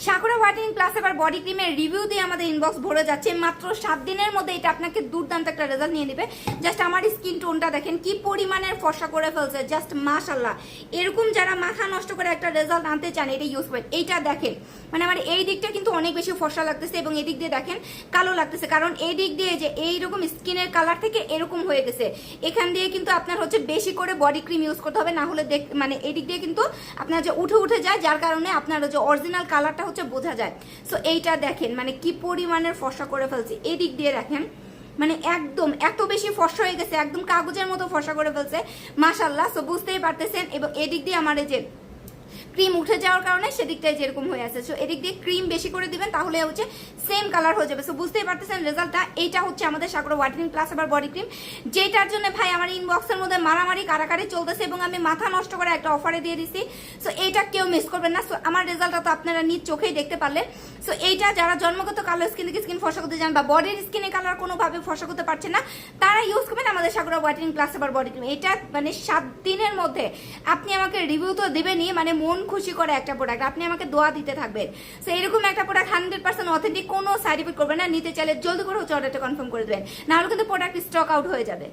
Sakura whitening plus এবার body ক্রিমের review দিয়ে আমাদের ইনবক্স ভরে যাচ্ছে। মাত্র 7 দিনের মধ্যে এটা আপনাকে দুর্দান্ত একটা রেজাল্ট নিয়ে দিবে। জাস্ট আমার স্কিন টোনটা দেখেন কি পরিমাণের ফর্সা করে ফেলছে, জাস্ট মাশাআল্লাহ। এরকম যারা মাথা নষ্ট করে একটা রেজাল্ট আনতে চান এটা ইউজ করেন। এইটা দেখেন মানে আমার এই দিকটা কিন্তু অনেক বেশি ফর্সা লাগতেছে এবং এই দিক দিয়ে দেখেন কালো লাগতেছে, কারণ এই দিক দিয়ে যে এইরকম স্কিনের কালার থেকে এরকম হয়ে গেছে। এখান দিয়ে কিন্তু আপনার হচ্ছে বেশি করে বডি ক্রিম ইউজ করতে হবে, না হলে মানে এই দিক দিয়ে কিন্তু আপনার যে উঠে যায়, যার কারণে আপনার যে অরিজিনাল কালারটা হচ্ছে বোঝা যায়। সো এইটা দেখেন মানে কি পরিমাণের ফর্সা করে ফেলছে। এই দিক দিয়ে দেখেন মানে একদম এত বেশি ফর্সা হয়ে গেছে, একদম কাগজের মতো ফর্সা করে ফেলছে মাশাআল্লাহ। সো বুঝতেই পারতেছেন। এবং এদিক দিয়ে আমার এই যে ক্রিম উঠে যাওয়ার কারণে সেদিকটাই যেরকম হয়ে আছে। সো এদিক দিয়ে ক্রিম বেশি করে দিবেন, তাহলে হচ্ছে সেম কালার হয়ে যাবে। সো বুঝতেই পারতেছেন রেজাল্টটা। এইটা হচ্ছে আমাদের সাকুরা হোয়াইটেনিং প্লাস আবার বডি ক্রিম, যেটার জন্য ভাই আমার ইনবক্সের মধ্যে মারামারি কারাকারি চলতেছে এবং আমি মাথা নষ্ট করে একটা অফারে দিয়ে দিছি। সো এইটা কেউ মিস করবেন না। সো আমার রেজাল্টটা তো আপনারা নিজ চোখেই দেখতে পারলেন। সো এইটা যারা জন্মগত কালার স্কিন থেকে স্কিন ফর্সা করতে চান বা বডির স্কিনে কালার কোনোভাবে ফর্সা করতে পারছে না, তারা ইউজ করবেন আমাদের সাকুরা হোয়াইটেনিং প্লাস আবার বডি ক্রিম। এটা মানে 7 দিনের মধ্যে আপনি আমাকে রিভিউ তো দেবেনই, মানে মন খুশি করে একটা প্রোডাক্ট আপনি আমাকে দোয়া দিতে থাকবেন। সো এরকম একটা প্রোডাক্ট 100% অথেন্টিক, কোনো সাইড ইফেক্ট করবে না। নিতে চাইলে জলদি করে হচ্ছে অর্ডারটা কনফার্ম করে দেবেন, নাহলে কিন্তু প্রোডাক্ট স্টক আউট হয়ে যাবে।